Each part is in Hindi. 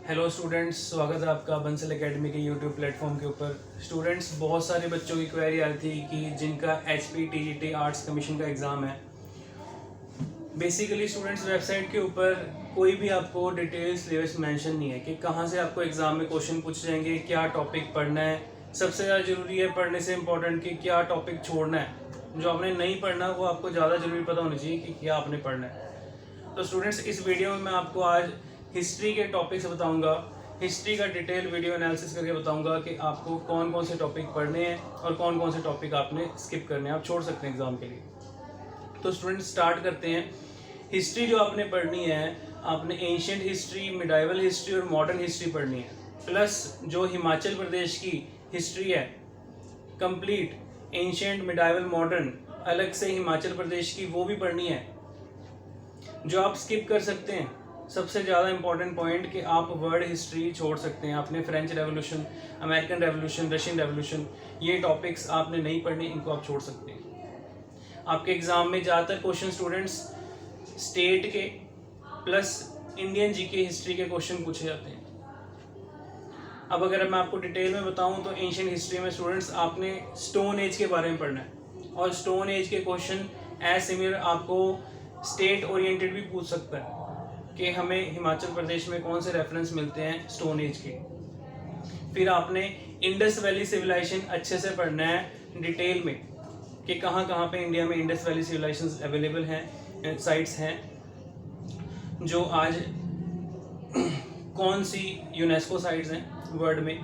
हेलो स्टूडेंट्स, स्वागत है आपका बंसल एकेडमी के यूट्यूब प्लेटफॉर्म के ऊपर। स्टूडेंट्स, बहुत सारे बच्चों की क्वेरी आ रही थी कि जिनका HPTGT आर्ट्स कमीशन का एग्ज़ाम है। बेसिकली स्टूडेंट्स, वेबसाइट के ऊपर कोई भी आपको डिटेल सिलेबस मेंशन नहीं है कि कहाँ से आपको एग्ज़ाम में क्वेश्चन पूछे जाएंगे, क्या टॉपिक पढ़ना है। सबसे ज़्यादा ज़रूरी है पढ़ने से इम्पोर्टेंट कि क्या टॉपिक छोड़ना है। जो आपने नहीं पढ़ना वो आपको ज़्यादा ज़रूरी पता होना चाहिए कि क्या आपने पढ़ना है। तो स्टूडेंट्स, इस वीडियो में मैं आपको आज हिस्ट्री के टॉपिक्स बताऊंगा। हिस्ट्री का डिटेल वीडियो एनालिसिस करके बताऊंगा कि आपको कौन कौन से टॉपिक पढ़ने हैं और कौन कौन से टॉपिक आपने स्किप करने हैं, आप छोड़ सकते हैं एग्जाम के लिए। तो स्टूडेंट्स, स्टार्ट करते हैं। हिस्ट्री जो आपने पढ़नी है, आपने एंशिएंट हिस्ट्री, मिडाइवल हिस्ट्री और मॉडर्न हिस्ट्री पढ़नी है। प्लस जो हिमाचल प्रदेश की हिस्ट्री है कंप्लीट, एंशिएंट, मिडाइवल, मॉडर्न, अलग से हिमाचल प्रदेश की वो भी पढ़नी है। जो आप स्किप कर सकते हैं, सबसे ज़्यादा इंपॉर्टेंट पॉइंट कि आप वर्ल्ड हिस्ट्री छोड़ सकते हैं। आपने French revolution, American revolution, Russian revolution, ये टॉपिक्स आपने नहीं पढ़ने, इनको आप छोड़ सकते हैं। आपके एग्जाम में ज़्यादातर क्वेश्चन स्टूडेंट्स स्टेट के प्लस इंडियन जीके हिस्ट्री के क्वेश्चन पूछे जाते हैं। अब अगर मैं आपको डिटेल में बताऊं तो एंशिएंट हिस्ट्री में स्टूडेंट्स आपने स्टोन एज के बारे में पढ़ना है, और स्टोन एज के क्वेश्चन एज सिमिलर आपको स्टेट ओरिएंटेड भी पूछ सकता है कि हमें हिमाचल प्रदेश में कौन से रेफरेंस मिलते हैं स्टोन एज के। फिर आपने इंडस वैली सिविलाइजेशन अच्छे से पढ़ना है डिटेल में कि कहाँ कहाँ पे इंडिया में इंडस वैली सिविलाइजेशन अवेलेबल हैं, साइट्स हैं, जो आज कौन सी यूनेस्को साइट्स हैं वर्ल्ड में,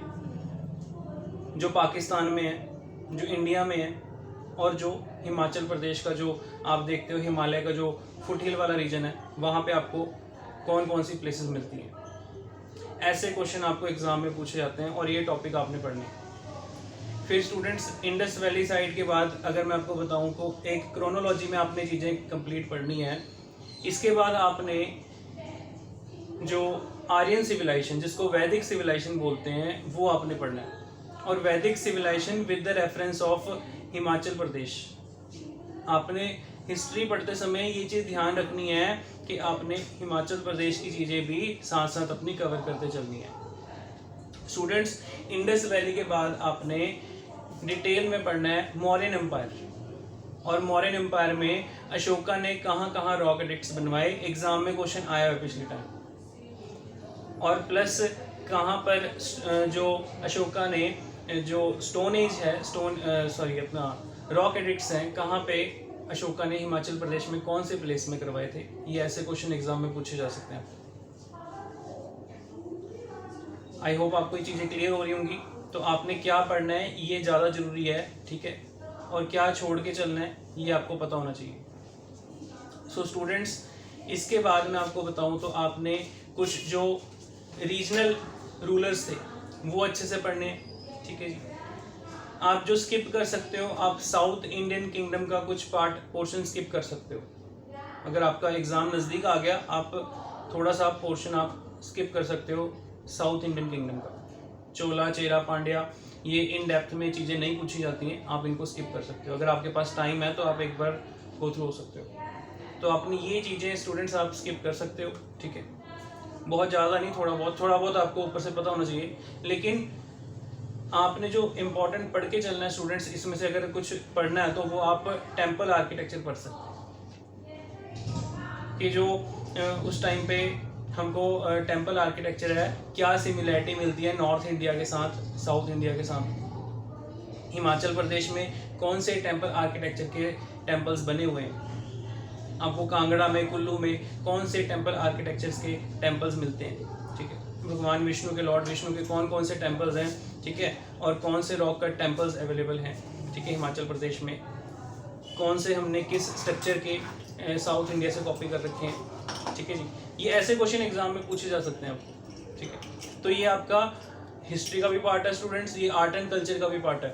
जो पाकिस्तान में है, जो इंडिया में है, और जो हिमाचल प्रदेश का जो आप देखते हो हिमालय का जो फुटहिल वाला रीजन है, वहाँ पे आपको कौन कौन सी प्लेसेस मिलती हैं। ऐसे क्वेश्चन आपको एग्जाम में पूछे जाते हैं और ये टॉपिक आपने पढ़ने हैं। फिर स्टूडेंट्स, इंडस वैली साइड के बाद अगर मैं आपको बताऊं तो एक क्रोनोलॉजी में आपने चीज़ें कंप्लीट पढ़नी है। इसके बाद आपने जो आर्यन सिविलाइजेशन, जिसको वैदिक सिविलाइजेशन बोलते हैं, वो आपने पढ़ना है। और Vedic civilization with the reference of Himachal Pradesh. आपने हिस्ट्री पढ़ते समय ये चीज़ ध्यान रखनी है कि आपने हिमाचल प्रदेश की चीज़ें भी साथ साथ अपनी कवर करते चलनी है। स्टूडेंट्स, इंडस वैली के बाद आपने डिटेल में पढ़ना है मौर्यन एम्पायर, और मौर्यन एम्पायर में अशोका ने कहाँ कहाँ रॉक एडिक्ट्स बनवाए, एग्जाम में क्वेश्चन आया है पिछले टाइम। और प्लस कहाँ पर जो अशोका ने जो स्टोन एज है, अपना रॉक एडिक्ट्स हैं, कहाँ पे अशोका ने हिमाचल प्रदेश में कौन से प्लेस में करवाए थे। ये ऐसे क्वेश्चन एग्जाम में पूछे जा सकते हैं। आई होप आपको ये चीज़ें क्लियर हो रही होंगी। तो आपने क्या पढ़ना है ये ज़्यादा ज़रूरी है, ठीक है, और क्या छोड़ के चलना है ये आपको पता होना चाहिए। सो स्टूडेंट्स, इसके बाद मैं आपको बताऊं तो आपने कुछ जो रीजनल रूलर्स थे वो अच्छे से पढ़ने हैं, ठीक है जी। आप जो स्किप कर सकते हो, आप साउथ इंडियन किंगडम का कुछ पोर्शन स्किप कर सकते हो। अगर आपका एग्ज़ाम नज़दीक आ गया, आप थोड़ा सा पोर्शन आप स्किप कर सकते हो साउथ इंडियन किंगडम का। चोला, चेरा, पांड्या, ये इन डेप्थ में चीज़ें नहीं पूछी जाती हैं, आप इनको स्किप कर सकते हो। अगर आपके पास टाइम है तो आप एक बार गो थ्रू हो सकते हो। तो अपनी ये चीज़ें स्टूडेंट्स आप स्किप कर सकते हो, ठीक है। बहुत ज़्यादा नहीं, थोड़ा बहुत आपको ऊपर से पता होना चाहिए। लेकिन आपने जो इम्पोर्टेंट पढ़ के चलना है स्टूडेंट्स, इसमें से अगर कुछ पढ़ना है तो वो आप टेम्पल आर्किटेक्चर पढ़ सकते हैं कि जो उस टाइम पे हमको टेम्पल आर्किटेक्चर है, क्या सिमिलैरिटी मिलती है नॉर्थ इंडिया के साथ, साउथ इंडिया के साथ। हिमाचल प्रदेश में कौन से टेम्पल आर्किटेक्चर के टेम्पल्स बने हुए हैं, आपको कांगड़ा में, कुल्लू में कौन से टेम्पल आर्किटेक्चर्स के टेम्पल्स मिलते हैं, ठीक है। भगवान विष्णु के, लॉर्ड विष्णु के कौन कौन से टेम्पल्स हैं, ठीक है, और कौन से रॉक कट टेम्पल्स अवेलेबल हैं, ठीक है, हिमाचल प्रदेश में। कौन से हमने किस स्ट्रक्चर के साउथ इंडिया से कॉपी कर रखे हैं, ठीक है जी। ये ऐसे क्वेश्चन एग्जाम में पूछे जा सकते हैं आपको, ठीक है। तो ये आपका हिस्ट्री का भी पार्ट है स्टूडेंट्स, ये आर्ट एंड कल्चर का भी पार्ट है,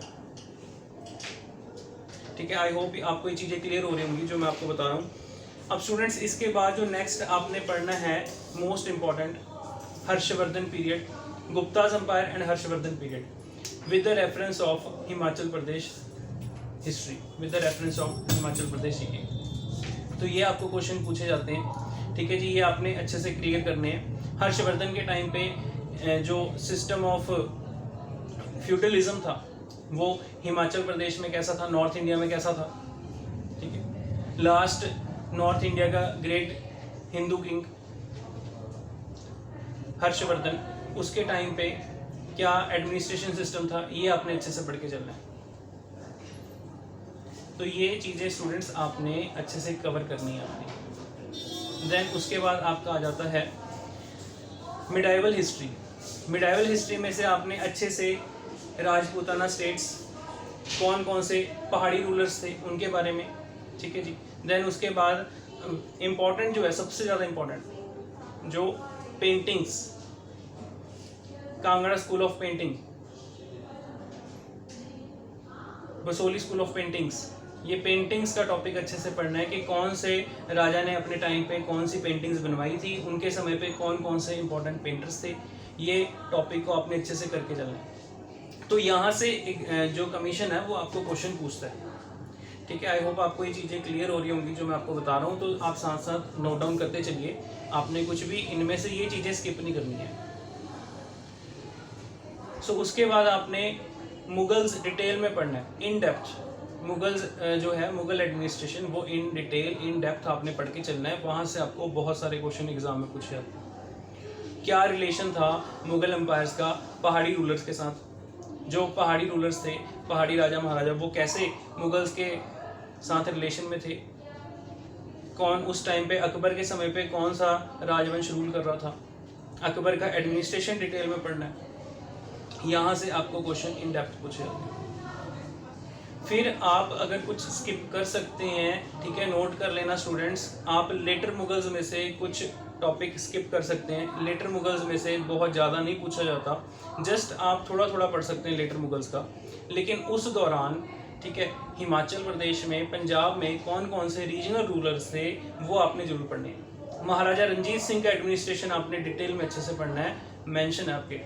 ठीक है। आई होप आपको ये चीज़ें क्लियर हो रही होंगी जो मैं आपको बता रहा हूँ। अब स्टूडेंट्स, इसके बाद जो नेक्स्ट आपने पढ़ना है most important, Harshvardhan period, Guptas empire and Harshvardhan period with the reference of Himachal Pradesh history, with the reference of Himachal Pradesh GK. तो ये आपको क्वेश्चन पूछे जाते हैं, ठीक है जी। ये आपने अच्छे से क्लियर करने हैं। हर्षवर्धन के टाइम पे जो सिस्टम ऑफ फ्यूडलिज्म था वो हिमाचल प्रदेश में कैसा था, नॉर्थ इंडिया में कैसा था। ठीक है, लास्ट नॉर्थ इंडिया का ग्रेट हिंदू किंग हर्षवर्धन, उसके टाइम पे क्या एडमिनिस्ट्रेशन सिस्टम था, ये आपने अच्छे से पढ़ के चलना है। तो ये चीज़ें स्टूडेंट्स आपने अच्छे से कवर करनी है आपने। देन उसके बाद आपका आ जाता है मिडाइवल हिस्ट्री। मिडाइवल हिस्ट्री में से आपने अच्छे से राजपूताना स्टेट्स, कौन कौन से पहाड़ी रूलर्स थे उनके बारे में, ठीक है जी। देन उसके बाद इम्पॉर्टेंट जो है, सबसे ज़्यादा इम्पॉर्टेंट जो paintings, Kangra school of painting, Basoli school of paintings, ये पेंटिंग्स का टॉपिक अच्छे से पढ़ना है कि कौन से राजा ने अपने टाइम पे कौन सी पेंटिंग्स बनवाई थी, उनके समय पे कौन कौन से इंपॉर्टेंट पेंटर्स थे, ये टॉपिक को आपने अच्छे से करके चलना है। तो यहाँ से एक जो कमीशन है वो आपको क्वेश्चन पूछता है, ठीक है। आई होप आपको ये चीज़ें क्लियर हो रही होंगी जो मैं आपको बता रहा हूँ, तो आप साथ साथ नोट डाउन करते चलिए, आपने कुछ भी इनमें से ये चीज़ें स्किप नहीं करनी है। सो उसके बाद आपने मुगल्स डिटेल में पढ़ना है, इन डेप्थ। मुगल्स जो है, मुगल एडमिनिस्ट्रेशन, वो इन डिटेल इन डेप्थ आपने पढ़ के चलना है। वहाँ से आपको बहुत सारे क्वेश्चन एग्जाम में पूछे जाते हैं। क्या रिलेशन था मुगल एम्पायर्स का पहाड़ी रूलर्स के साथ, जो पहाड़ी रूलर्स थे, पहाड़ी राजा महाराजा, वो कैसे मुगल्स के साथ रिलेशन में थे, कौन उस टाइम पे अकबर के समय पे कौन सा राजवंश रूल कर रहा था, अकबर का एडमिनिस्ट्रेशन डिटेल में पढ़ना है। यहाँ से आपको क्वेश्चन इन डेप्थ पूछे जाते हैं। फिर आप अगर कुछ स्किप कर सकते हैं, ठीक है, नोट कर लेना स्टूडेंट्स, आप लेटर मुगल्स में से कुछ टॉपिक स्किप कर सकते हैं। लेटर मुगल्स में से बहुत ज़्यादा नहीं पूछा जाता, जस्ट आप थोड़ा थोड़ा पढ़ सकते हैं लेटर मुगल्स का। लेकिन उस दौरान, ठीक है, हिमाचल प्रदेश में, पंजाब में कौन कौन से रीजनल रूलर्स थे वो आपने जरूर पढ़ने हैं। महाराजा रंजीत सिंह का एडमिनिस्ट्रेशन आपने डिटेल में अच्छे से पढ़ना है, मेंशन है आपके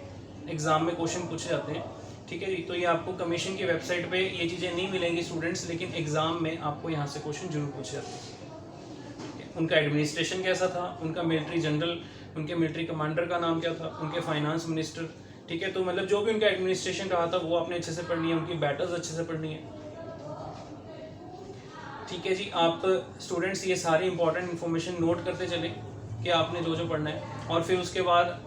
एग्जाम में, क्वेश्चन पूछे जाते हैं, ठीक है जी। तो ये आपको कमीशन की वेबसाइट पे ये चीज़ें नहीं मिलेंगी स्टूडेंट्स, लेकिन एग्जाम में आपको यहाँ से क्वेश्चन जरूर पूछे जाते हैं। उनका एडमिनिस्ट्रेशन कैसा था, उनका मिलिट्री जनरल, उनके मिलिट्री कमांडर का नाम क्या था, उनके फाइनेंस मिनिस्टर, ठीक है। तो मतलब जो भी उनका एडमिनिस्ट्रेशन रहा था वो आपने अच्छे से पढ़नी है, उनकी बैटल्स अच्छे से पढ़नी है, ठीक है जी। आप स्टूडेंट्स ये सारी इंपॉर्टेंट इन्फॉर्मेशन नोट करते चले कि आपने जो जो पढ़ना है। और फिर उसके बाद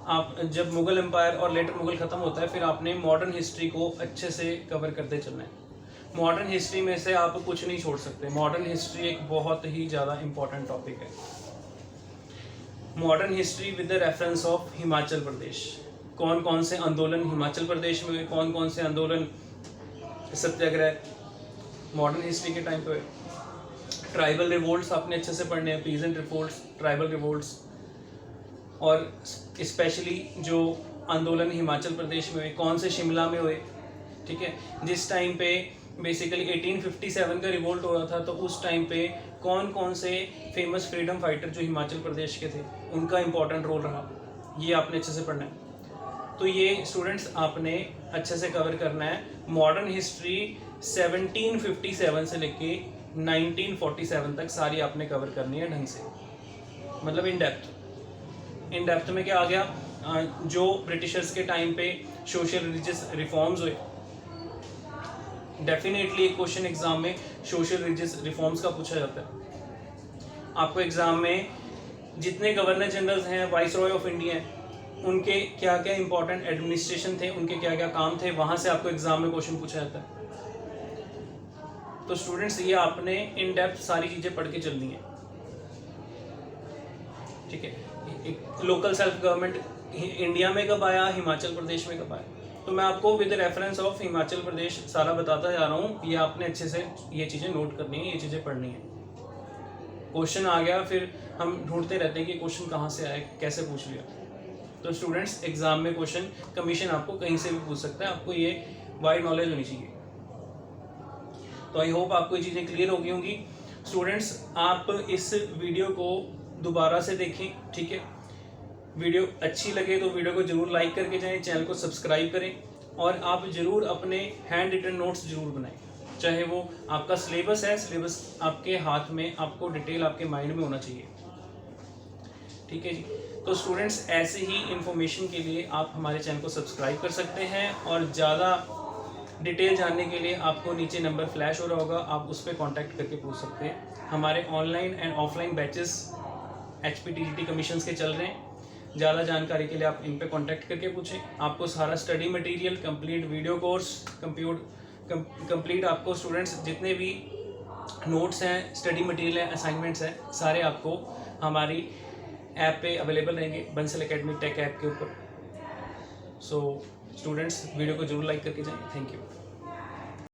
आप जब मुगल एम्पायर और लेटर मुगल ख़त्म होता है, फिर आपने मॉडर्न हिस्ट्री को अच्छे से कवर करते चलना है। मॉडर्न हिस्ट्री में से आप कुछ नहीं छोड़ सकते, मॉडर्न हिस्ट्री एक बहुत ही ज़्यादा इंपॉर्टेंट टॉपिक है। Modern history with the reference of Himachal Pradesh, कौन कौन से आंदोलन हिमाचल प्रदेश में हुए, कौन कौन से आंदोलन सत्याग्रह मॉडर्न हिस्ट्री के टाइम पे। ट्राइबल रिवोल्ट्स आपने अच्छे से पढ़ने हैं, पीजेंट रिवोल्ट्स, ट्राइबल रिवोल्ट्स, और स्पेशली जो आंदोलन हिमाचल प्रदेश में हुए, कौन से शिमला में हुए, ठीक है। जिस टाइम पे बेसिकली 1857 का रिवोल्ट हो रहा था, तो उस टाइम पे कौन कौन से फेमस फ्रीडम फाइटर जो हिमाचल प्रदेश के थे उनका इम्पोर्टेंट रोल रहा, ये आपने अच्छे से पढ़ना है। तो ये स्टूडेंट्स आपने अच्छे से कवर करना है। मॉडर्न हिस्ट्री 1757 से लेके 1947 तक सारी आपने कवर करनी है ढंग से, मतलब इन डेप्थ। इन डेप्थ में क्या आ गया, जो ब्रिटिशर्स के टाइम पे सोशल रिलीजियस रिफॉर्म्स हुए, डेफिनेटली एक क्वेश्चन एग्जाम में सोशल रिलीजियस रिफॉर्म्स का पूछा जाता है। आपको एग्जाम में जितने गवर्नर जनरल्स हैं, वाइस रॉय ऑफ इंडिया हैं, उनके क्या क्या इंपॉर्टेंट एडमिनिस्ट्रेशन थे, उनके क्या क्या काम थे, वहां से आपको एग्जाम में क्वेश्चन पूछा जाता है। तो स्टूडेंट्स ये आपने इन डेप्थ सारी चीजें पढ़ के चलनी है, ठीक है। लोकल सेल्फ गवर्नमेंट इंडिया में कब आया, हिमाचल प्रदेश में कब आया, तो मैं आपको विद रेफरेंस ऑफ हिमाचल प्रदेश सारा बताता जा रहा हूँ। ये आपने अच्छे से ये चीज़ें नोट करनी है, ये चीज़ें पढ़नी है। क्वेश्चन आ गया, फिर हम ढूंढते रहते हैं कि क्वेश्चन कहाँ से आया, कैसे पूछ लिया। तो स्टूडेंट्स एग्जाम में क्वेश्चन कमीशन आपको कहीं से भी पूछ सकता है, आपको ये वाइड नॉलेज होनी चाहिए। तो आई होप आपको ये चीज़ें क्लियर हो गई होंगी। स्टूडेंट्स आप इस वीडियो को दोबारा से देखें, ठीक है। वीडियो अच्छी लगे तो वीडियो को जरूर लाइक करके जाएं, चैनल को सब्सक्राइब करें, और आप जरूर अपने हैंड रिटन नोट्स जरूर बनाएं। चाहे वो आपका सिलेबस है, सिलेबस आपके हाथ में, आपको डिटेल आपके माइंड में होना चाहिए, ठीक है जी। तो स्टूडेंट्स ऐसे ही इन्फॉर्मेशन के लिए आप हमारे चैनल को सब्सक्राइब कर सकते हैं, और ज़्यादा डिटेल जानने के लिए आपको नीचे नंबर फ्लैश हो रहा होगा, आप उस पर कॉन्टैक्ट करके पूछ सकते हैं। हमारे online and offline batches HPTGT commissions के चल रहे हैं। ज़्यादा जानकारी के लिए आप इन पे कांटेक्ट करके पूछें। आपको सारा study material, complete video course, complete आपको स्टूडेंट्स जितने भी नोट्स हैं, स्टडी मटेरियल हैं, असाइनमेंट्स हैं, सारे आपको हमारी ऐप पे अवेलेबल रहेंगे, बंसल एकेडमी टेक ऐप के ऊपर। सो स्टूडेंट्स वीडियो को जरूर लाइक करके जाएं। Thank you.